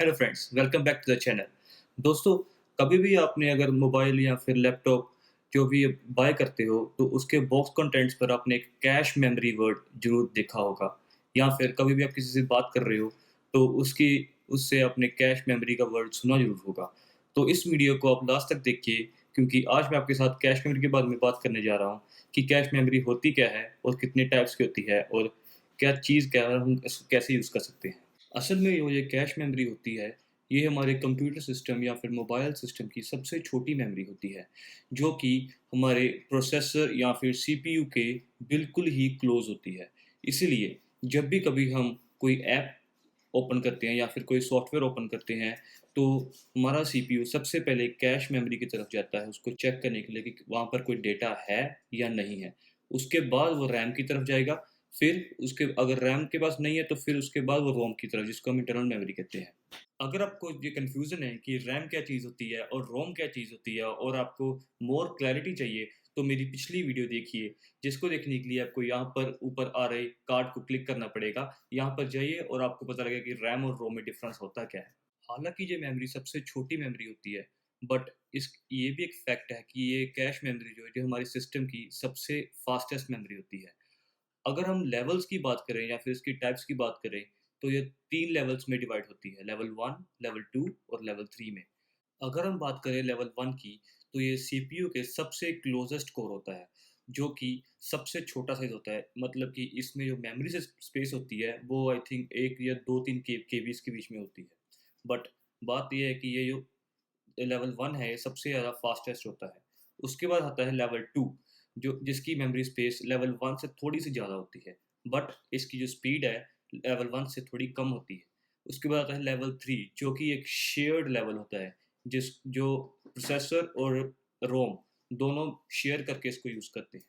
Hello friends, welcome back to the channel. दोस्तों, कभी भी आपने अगर मोबाइल या फिर लैपटॉप जो भी बाय करते हो, तो उसके बॉक्स कंटेंट्स पर आपने एक कैश मेमोरी वर्ड ज़रूर देखा होगा। या फिर कभी भी आप किसी से बात कर रहे हो, तो उससे आपने कैश मेमोरी का वर्ड सुना ज़रूर होगा। तो इस वीडियो को आप लास्ट तक देखिए, क्योंकि आज मैं आपके साथ कैश मेमोरी के बारे में बात करने जा रहा हूँ कि कैश मेमोरी होती क्या है और कितने टाइप्स की होती है और क्या हम इसको कैसे यूज़ कर सकते हैं। असल में ये कैश मेमोरी होती है, ये हमारे कंप्यूटर सिस्टम या फिर मोबाइल सिस्टम की सबसे छोटी मेमोरी होती है, जो कि हमारे प्रोसेसर या फिर सीपीयू के बिल्कुल ही क्लोज़ होती है। इसीलिए जब भी कभी हम कोई ऐप ओपन करते हैं या फिर कोई सॉफ्टवेयर ओपन करते हैं, तो हमारा सीपीयू सबसे पहले कैश मेमोरी की तरफ जाता है, उसको चेक करने के लिए कि वहाँ पर कोई डेटा है या नहीं है। उसके बाद वो रैम की तरफ जाएगा, फिर उसके अगर रैम के पास नहीं है, तो फिर उसके बाद वो रोम की तरफ, जिसको हम इंटरनल मेमोरी कहते हैं। अगर आपको ये कन्फ्यूज़न है कि रैम क्या चीज़ होती है और रोम क्या चीज़ होती है और आपको मोर क्लैरिटी चाहिए, तो मेरी पिछली वीडियो देखिए, जिसको देखने के लिए आपको यहाँ पर ऊपर आ रहे कार्ड को क्लिक करना पड़ेगा। यहाँ पर जाइए और आपको पता लगेगा कि रैम और रोम में डिफ़रेंस होता क्या है। हालाँकि ये मेमोरी सबसे छोटी मेमोरी होती है, बट इस ये भी एक फैक्ट है कि ये कैश मेमोरी जो है, जो हमारे सिस्टम की सबसे फ़ास्टेस्ट मेमोरी होती है। अगर हम लेवल्स की बात करें या फिर इसकी टाइप्स की बात करें, तो ये 3 लेवल्स में डिवाइड होती है, लेवल 1, लेवल 2 और लेवल 3 में। अगर हम बात करें लेवल 1 की, तो ये सीपीयू के सबसे क्लोज़ेस्ट कोर होता है, जो कि सबसे छोटा साइज़ होता है। मतलब कि इसमें जो मेमोरी से स्पेस होती है, वो आई थिंक 1 या 2-3 केबीज़ के बीच में होती है। बट बात ये है कि ये जो लेवल 1 है, ये सबसे ज़्यादा फ़ास्टेस्ट होता है। उसके बाद आता है लेवल 2, जो जिसकी मेमोरी स्पेस लेवल 1 से थोड़ी-सी ज़्यादा होती है, बट इसकी जो स्पीड है, लेवल 1 से थोड़ी कम होती है। उसके बाद आता है लेवल 3, जो कि एक शेयर्ड लेवल होता है, जो प्रोसेसर और रोम दोनों शेयर करके इसको यूज़ करते हैं।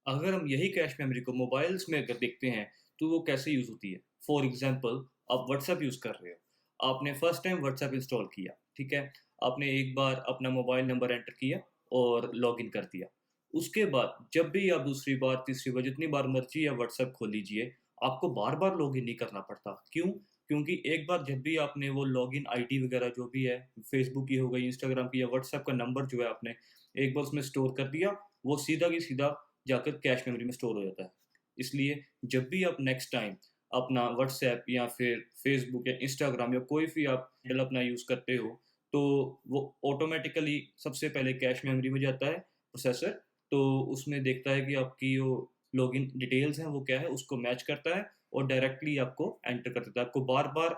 अगर हम यही कैश मेमोरी को मोबाइल्स में अगर देखते हैं, तो वो कैसे यूज़ होती है। फॉर एग्ज़ाम्पल, आप व्हाट्सएप यूज़ कर रहे हो, आपने फर्स्ट टाइम व्हाट्सएप इंस्टॉल किया, ठीक है? आपने एक बार अपना मोबाइल नंबर एंटर किया और लॉगिन कर दिया। उसके बाद जब भी आप दूसरी बार, तीसरी बार, जितनी बार मर्ज़ी आप व्हाट्सएप खोल लीजिए, आपको बार-बार लॉगिन नहीं करना पड़ता। क्यों? क्योंकि एक बार जब भी आपने वो लॉगिन आईडी वगैरह जो भी है, फेसबुक की हो गई, इंस्टाग्राम की या व्हाट्सएप का नंबर जो है आपने एक बार उसमें स्टोर कर दिया, वो सीधा की सीधा जाकर कैश मेमोरी में स्टोर हो जाता है। इसलिए जब भी आप नेक्स्ट टाइम अपना व्हाट्सऐप या फिर फ़ेसबुक या इंस्टाग्राम या कोई भी आप हैंडल अपना यूज़ करते हो, तो वो ऑटोमैटिकली सबसे पहले कैश मेमोरी में जाता है प्रोसेसर, तो उसमें देखता है कि आपकी जो लॉगिन डिटेल्स हैं वो क्या है, उसको मैच करता है और डायरेक्टली आपको एंटर कर देता है। आपको बार-बार,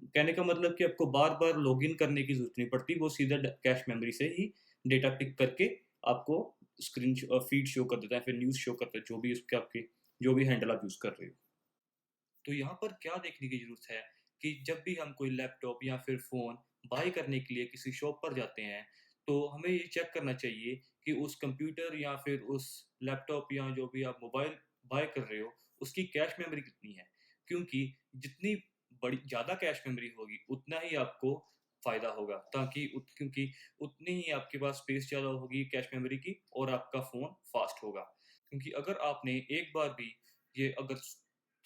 कहने का मतलब कि आपको बार-बार लॉगिन करने की ज़रूरत नहीं पड़ती, वो सीधा ड कैश मेमोरी से ही डेटा पिक करके आपको फ़ीड शो कर देता है, फिर न्यूज़ शो करता है, जो भी हैंडल आप यूज़ कर रहे हो। तो यहाँ पर क्या देखने की ज़रूरत है कि जब भी हम कोई लैपटॉप या फिर फ़ोन बाय करने के लिए किसी शॉप पर जाते हैं, तो हमें ये चेक करना चाहिए कि उस कंप्यूटर या फिर उस लैपटॉप या जो भी आप मोबाइल बाय कर रहे हो, उसकी कैश मेमोरी कितनी है। क्योंकि जितनी बड़ी ज़्यादा कैश मेमोरी होगी, उतना ही आपको फ़ायदा होगा, ताकि क्योंकि उतनी ही आपके पास स्पेस ज़्यादा होगी कैश मेमोरी की और आपका फ़ोन फ़ास्ट होगा। क्योंकि अगर आपने एक बार भी ये अगर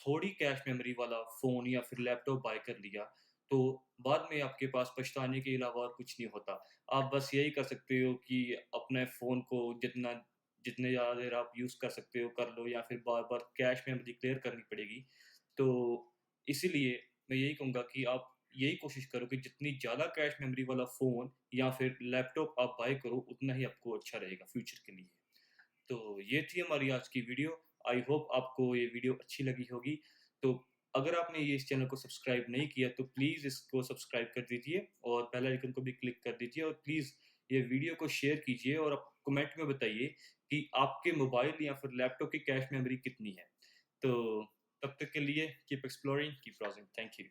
थोड़ी कैश मेमोरी वाला फ़ोन या फिर लैपटॉप बाय कर लिया, तो बाद में आपके पास पछताने के अलावा और कुछ नहीं होता। आप बस यही कर सकते हो कि अपने फ़ोन को जितने ज़्यादा देर आप यूज़ कर सकते हो कर लो, या फिर बार-बार कैश मेमोरी क्लियर करनी पड़ेगी। तो इसीलिए मैं यही कहूँगा कि आप यही कोशिश करो कि जितनी ज़्यादा कैश मेमोरी वाला फ़ोन या फिर लैपटॉप आप बाय करो, उतना ही आपको अच्छा रहेगा फ्यूचर के लिए। तो ये थी हमारी आज की वीडियो। आई होप आपको ये वीडियो अच्छी लगी होगी। तो अगर आपने ये इस चैनल को सब्सक्राइब नहीं किया, तो प्लीज़ इसको सब्सक्राइब कर दीजिए और बेल आइकन को भी क्लिक कर दीजिए, और प्लीज़ ये वीडियो को शेयर कीजिए और आप कमेंट में बताइए कि आपके मोबाइल या फिर लैपटॉप की कैश मेमोरी कितनी है। तो तब तक के लिए keep exploring, keep browsing. Thank you.